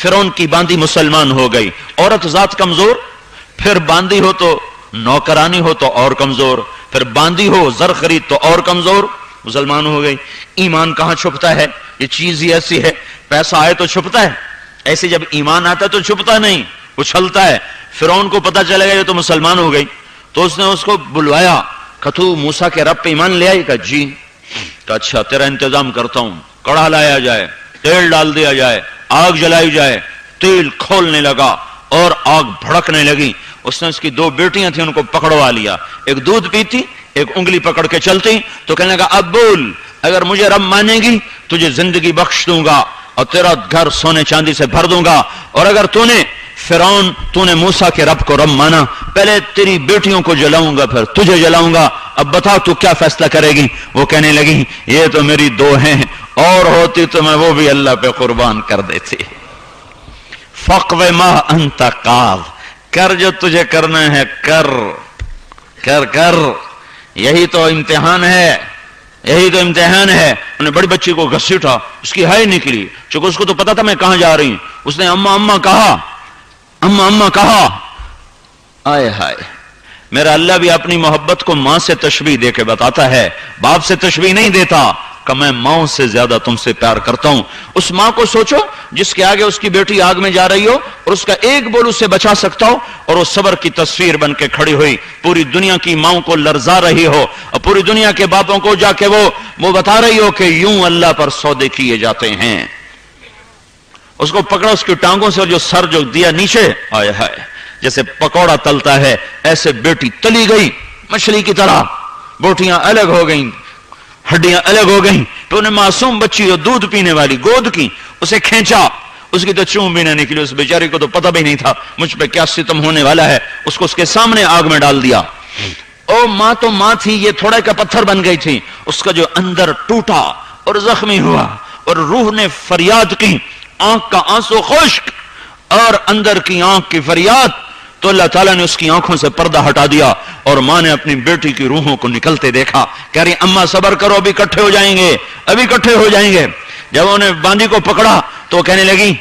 फिरौन की बांदी मुसलमान हो गई, औरत जात कमजोर, फिर बांदी हो तो नौकरानी हो तो और कमजोर, फिर बांदी हो जर खरीद तो और कमजोर, मुसलमान हो गई। ईमान कहां छुपता है? ये चीज ही ऐसी है, पैसा आए तो छुपता है, ऐसे जब ईमान आता है तो छुपता नहीं, उछलता है। फिरौन को पता चलेगा ये तो मुसलमान हो गई, तो उसने उसको बुलवाया, कहा तू मूसा के रब पे ईमान ले आई? कहा जी। कहा अच्छा तेरा इंतजाम करता हूं, कड़ा लाया जाए, तेल डाल दिया जाए, आग जलाई जाए। तेल खोलने लगा और आग भड़कने लगी। उसने उसकी दो बेटियां थी, उनको पकड़वा लिया, एक दूध पीती, एक उंगली पकड़ के चलती। तो कहने लगा अब बोल, अगर मुझे रब मानेगी तुझे जिंदगी बख्श दूंगा और तेरा घर सोने चांदी से भर दूंगा, और अगर तूने मूसा के रब को रब माना, पहले तेरी बेटियों को जलाऊंगा फिर तुझे जलाऊंगा, अब बता तू क्या फैसला करेगी? वो कहने लगी ये तो मेरी दो हैं, और होती तो मैं वो भी अल्लाह पे कुर्बान कर देती। फक़्व मा अंत क़ाज़, कर जो तुझे करना है, कर कर कर, यही तो इम्तिहान है, यही तो इम्तिहान है। उन्हें बड़ी बच्ची को घसीटा, उसकी हाय निकली, चूंकि उसको तो पता था मैं कहां जा रही, उसने अम्मा अम्मा कहा, अम्मा अम्मा कहा। आए हाय, मेरा अल्लाह भी अपनी मोहब्बत को मां से तशबीह दे के बताता है, बाप से तशबीह नहीं देता कि मैं मां से ज्यादा तुमसे प्यार करता हूं। उस मां को सोचो जिसके आगे उसकी बेटी आग में जा रही हो और उसका एक बोल उससे बचा सकता हो, और वो सबर की तस्वीर बन के खड़ी हुई, पूरी दुनिया की माओं को लरजा रही हो, और पूरी दुनिया के बापों को जाके वो बता रही हो कि यूं अल्लाह पर सौदे किए जाते हैं। उसको पकड़ा उसकी टांगों से, और जो सर जो दिया नीचे, आए हाय, जैसे पकौड़ा तलता है ऐसे बेटी तली गई मछली की तरह, बोटियां अलग हो गई, हड्डियां अलग हो गई। तो उन्हें मासूम बच्ची जो दूध पीने वाली गोद की, उसे खींचा, उसकी तो चूं भी ना निकली। उस बेचारी को तो पता भी नहीं था मुझ पे क्या सितम होने वाला है, उसको उसके सामने आग में डाल दिया। ओ मां तो मां थी, ये थोड़ा का पत्थर बन गई थी। उसका जो अंदर टूटा और जख्मी हुआ, और रूह ने फरियाद की, आंख का आंसू खुश्क और अंदर की आंख की फरियाद, तो अल्लाह ताला ने उसकी आंखों से पर्दा हटा दिया, और मां ने अपनी बेटी की रूहों को निकलते देखा। कह रही अम्मा सबर करो, अभी इकट्ठे हो जाएंगे, अभी इकट्ठे हो जाएंगे। जब उन्हें बांदी को पकड़ा तो कहने लगी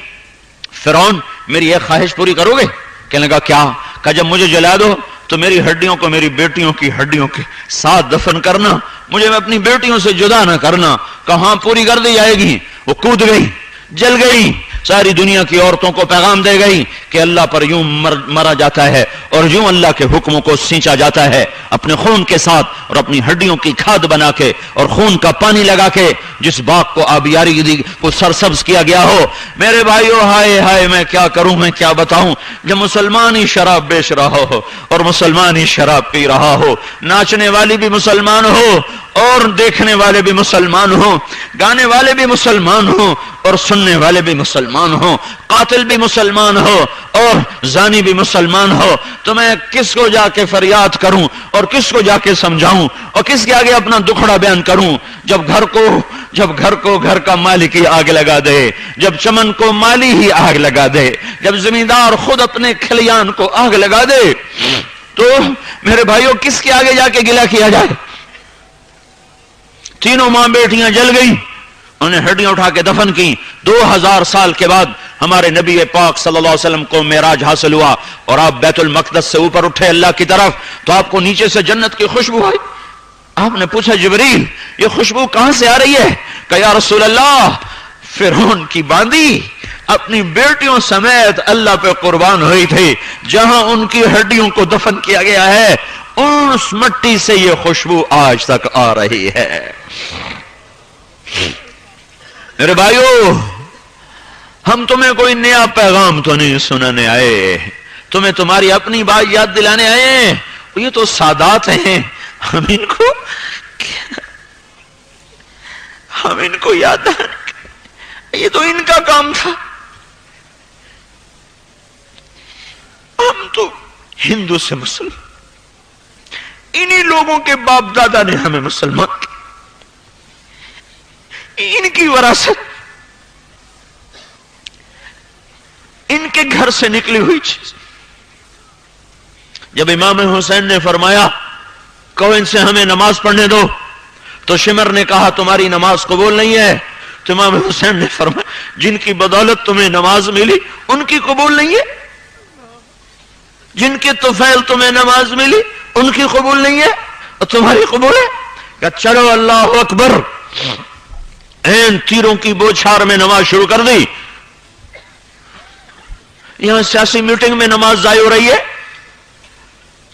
फिरौन मेरी एक ख्वाहिश पूरी करोगे? कहने लगा क्या? कहा जब मुझे जला दो तो मेरी हड्डियों को मेरी बेटियों की हड्डियों के साथ दफन करना, मुझे अपनी बेटियों से जुदा ना करना। कहां पूरी कर दी जाएगी। वो कूद गई, जल गई, सारी दुनिया की औरतों को पैगाम दे गई कि अल्लाह पर यूं मरा जाता है और यूं अल्लाह के हुक्मों को सींचा जाता है, अपने खून के साथ और अपनी हड्डियों की खाद बना के और खून का पानी लगा के जिस बाग को आबियारी को सरसब्ज किया गया हो। मेरे भाइयों हाय हाय, मैं क्या करूं, मैं क्या बताऊं। जब मुसलमान ही शराब बेच रहा हो और मुसलमान ही शराब पी रहा हो, नाचने वाली भी मुसलमान हो और देखने वाले भी मुसलमान हो, गाने वाले भी मुसलमान हो और सुनने वाले भी मुसलमान हो, कातिल भी मुसलमान हो और जानी भी मुसलमान हो, तो मैं किसको जाके फरियाद करूं और किसको जाके समझाऊं और किसके आगे अपना दुखड़ा बयान करूं? जब घर को घर का मालिक ही आग लगा दे, जब चमन को माली ही आग लगा दे, जब जमींदार खुद अपने खलियान को आग लगा दे, तो मेरे भाइयों किसके आगे जाके गिला किया जाए? तीनों मां बेटियां जल गई, उन्हें हड्डियां उठा के दफन की। 2000 साल के बाद हमारे नबी पाक सल्लल्लाहु अलैहि वसल्लम को मेराज हासिल हुआ और आप बैतुल मक़दस से ऊपर उठे अल्लाह की तरफ, तो आपको नीचे से जन्नत की खुशबू आई। आपने पूछा जिब्रील ये खुशबू कहां से आ रही है? कहा या रसूल अल्लाह, फिरौन की बांदी अपनी बेटियों समेत अल्लाह पे कुर्बान हुई थी, जहां उनकी हड्डियों को दफन किया गया है उस मट्टी से ये खुशबू आज तक आ रही है। मेरे भाइयों, हम तुम्हें कोई नया पैगाम तो नहीं सुनाने आए, तुम्हें तुम्हारी अपनी बात याद दिलाने आए। ये तो सादात हैं, हम इनको याद, ये तो इनका काम था। हम तो हिंदू से मुसलमान, इन्हीं लोगों के बाप दादा ने हमें मुसलमान किया, इनकी विरासत, इनके घर से निकली हुई चीज। जब इमाम हुसैन ने फरमाया कहो इनसे हमें नमाज पढ़ने दो, तो शिमर ने कहा तुम्हारी नमाज कबूल नहीं है, تو امام حسین نے فرمایا جن کی بدولت تمہیں نماز ملی ان کی قبول نہیں ہے، جن کے طفیل تمہیں نماز ملی ان کی قبول نہیں ہے اور تمہاری قبول ہے؟ کہ چلو اللہ اکبر، این تیروں کی بوچھار میں نماز شروع کر دی. یہاں سیاسی میٹنگ میں نماز ضائع ہو رہی ہے،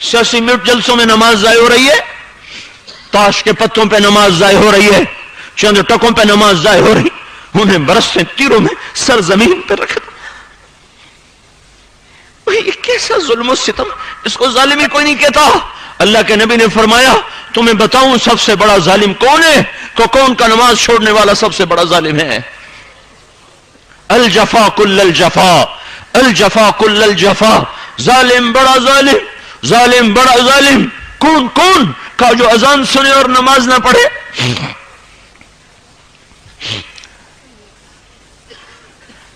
سیاسی جلسوں میں نماز ضائع ہو رہی ہے، تاش کے پتوں پہ نماز ضائع ہو رہی ہے، چند ٹکوں پہ نماز ضائع ہو رہی، انہیں برستے تیروں میں سر زمین پہ رکھ دو. یہ کیسا ظلم و ستم، اس کو ظالمی کوئی نہیں کہتا. اللہ کے نبی نے فرمایا تمہیں بتاؤں سب سے بڑا ظالم کون ہے؟ تو کون کا نماز چھوڑنے والا سب سے بڑا ظالم ہے. الجفا کل الجفا، الجفا کل الجفا، ظالم بڑا ظالم، ظالم بڑا ظالم. کون کون کا جو اذان سنے اور نماز نہ پڑھے.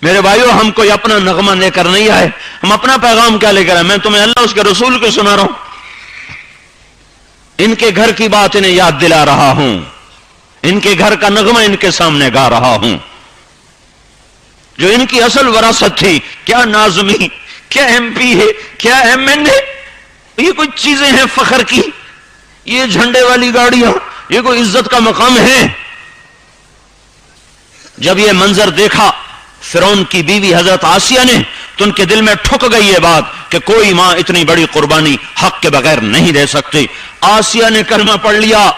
میرے بھائیو ہم کوئی اپنا نغمہ لے کر نہیں آئے، ہم اپنا پیغام کیا لے کر آئے؟ میں تمہیں اللہ اس کے رسول کو سنا رہا ہوں. ان کے گھر کی بات انہیں یاد دلا رہا ہوں، ان کے گھر کا نغمہ ان کے سامنے گا رہا ہوں. جو ان کی اصل وراثت تھی، کیا ناظمی، کیا ایم پی ہے، کیا ایم این ہے، یہ کوئی چیزیں ہیں فخر کی، یہ جھنڈے والی گاڑیاں، یہ کوئی عزت کا مقام ہے. جب یہ منظر دیکھا فرعون کی بیوی حضرت آسیہ نے تو ان کے دل میں ٹھک گئی یہ بات کہ کوئی ماں اتنی بڑی قربانی حق کے بغیر نہیں دے سکتی. آسیہ نے کلمہ پڑھ لیا،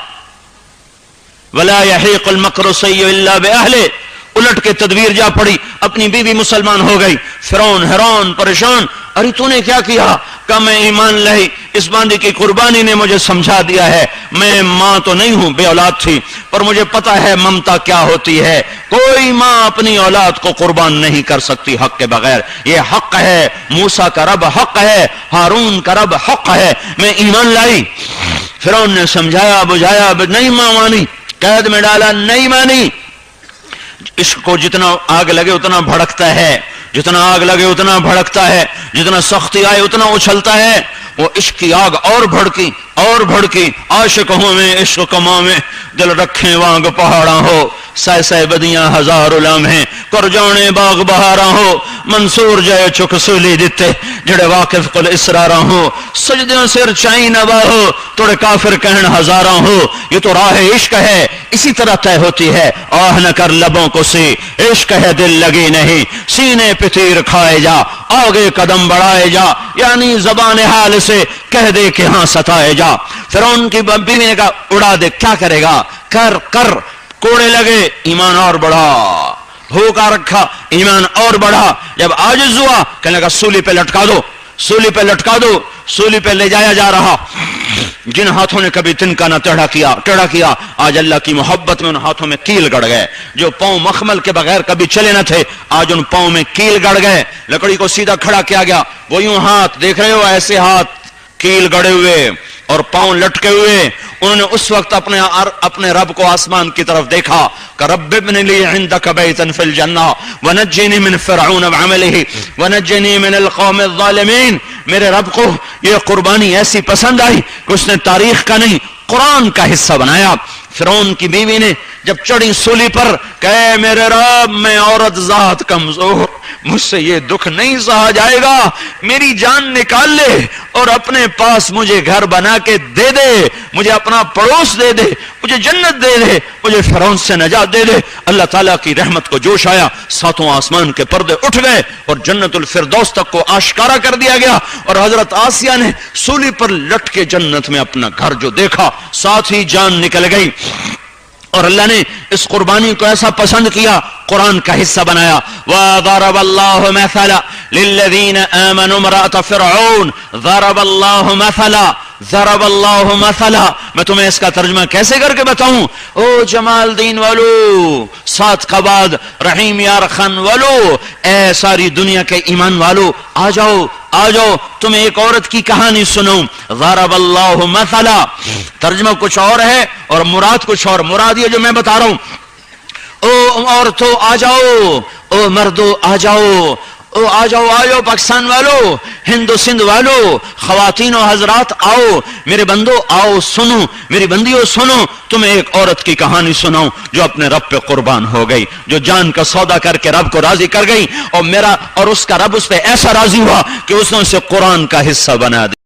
وَلَا يَحِيقُ الْمَكْرُ السَّيِّئُ إِلَّا بِأَهْلِهِ، الٹ کے تدبیر جا پڑی، اپنی بیوی مسلمان ہو گئی. فرعون حیران پریشان، ارے تو نے کیا کیا؟ کہ میں ایمان لائی، اس باندی کی قربانی نے مجھے سمجھا دیا ہے. میں ماں تو نہیں ہوں، بے اولاد تھی، پر مجھے پتا ہے ممتا کیا ہوتی ہے. کوئی ماں اپنی اولاد کو قربان نہیں کر سکتی حق کے بغیر. یہ حق ہے، موسیٰ کا رب حق ہے، ہارون کا رب حق ہے. میں ایمان لائی. فرعون نے سمجھایا بجھایا، نہیں ماں مانی، قید میں ڈالا، نہیں مانی. عشق کو جتنا آگ لگے اتنا بھڑکتا ہے، جتنا آگ لگے اتنا بھڑکتا ہے، جتنا سختی آئے اتنا اچھلتا ہے. وہ عشق کی آگ اور بھڑکی اور بھڑکی. عاشقوں میں عشق کما میں دل رکھیں وانگ پہاڑاں ہو، سائے سائے بدیاں ہزار علام ہیں، کر جانے باغ بہاراں ہو. منصور جائے چک سولی دیتے جڑے واقف کل اسراراں ہو. سجدیاں سر چائی نبا ہو، توڑے کافر کہن ہزاراں ہو. یہ تو راہ عشق ہے، اسی طرح طے ہوتی ہے. آہ نہ کر لبوں کو سی، عشق ہے دل لگی نہیں. سینے پہ تیر کھائے جا، آگے قدم بڑھائے جا، یعنی زبان حال سے کہہ دے کہ ہاں ستائے جا. فرعون کی بیوی نے کہا اڑا دے، کیا کرے گا؟ کر کر. کوڑے لگے، ایمان اور بڑھا. بھوکا رکھا، ایمان اور بڑھا. جب عاجز ہوا کہنے لگا سولی پہ لٹکا دو، سولی پہ لٹکا دو. سولی پہ لے جایا جا رہا. جن ہاتھوں نے کبھی تنکا نہ ٹیڑھا کیا، آج اللہ کی محبت میں ان ہاتھوں میں کیل گڑ گئے. جو پاؤں مخمل کے بغیر کبھی چلے نہ تھے، آج ان پاؤں میں کیل گڑ گئے. لکڑی کو سیدھا کھڑا کیا گیا، وہ یوں ہاتھ دیکھ رہے ہو، ایسے ہاتھ کیل گڑے ہوئے اور پاؤں لٹکے ہوئے. انہوں نے اس وقت اپنے رب کو آسمان کی طرف دیکھا کہ رب ابن لی عندک بیتا فی الجنہ ونجنی من فرعون وعملہ ونجنی من القوم الظالمین. میرے رب کو یہ قربانی ایسی پسند آئی کہ اس نے تاریخ کا نہیں قرآن کا حصہ بنایا. فرعون کی بیوی نے جب چڑھی سولی پر کہے میرے رب میں عورت ذات کمزور، مجھ سے یہ دکھ نہیں سہا جائے گا، میری جان نکال لے اور اپنے پاس مجھے گھر بنا کے دے دے، مجھے اپنا پڑوس دے دے، مجھے جنت دے دے، مجھے فرعون سے نجات دے دے. اللہ تعالیٰ کی رحمت کو جوش آیا، ساتوں آسمان کے پردے اٹھ گئے اور جنت الفردوس تک کو آشکارا کر دیا گیا. اور حضرت آسیہ نے سولی پر لٹ کے جنت میں اپنا گھر جو دیکھا، ساتھ ہی جان نکل گئی. اور اللہ نے اس قربانی کو ایسا پسند کیا، قرآن کا حصہ بنایا. وَضَرَبَ اللَّهُ مَثَلًا لِلَّذِينَ آمَنُوا امْرَأَتَ فِرْعَوْنَ ضَرَبَ اللَّهُ مَثَلًا ضرب اللہ مثلا. میں تمہیں اس کا ترجمہ کیسے کر کے بتاؤں؟ او جمال دین والو، سات کا بعد رحیم یار خان والو، اے ساری دنیا کے ایمان والو، آ جاؤ آ جاؤ، تمہیں ایک عورت کی کہانی سنوں. ضرب اللہ مثلا، ترجمہ کچھ اور ہے اور مراد کچھ اور. مراد یہ جو میں بتا رہا ہوں، او عورتوں آ جاؤ، او مردو آ جاؤ، آ جاؤ پاکستان والو، ہند و سندھ والو، خواتین و حضرات آؤ، میرے بندو آؤ، سنو میری بندیوں سنو، تمہیں ایک عورت کی کہانی سناؤں جو اپنے رب پہ قربان ہو گئی، جو جان کا سودا کر کے رب کو راضی کر گئی، اور اس کا رب اس پہ ایسا راضی ہوا کہ اس نے اسے قرآن کا حصہ بنا دیا۔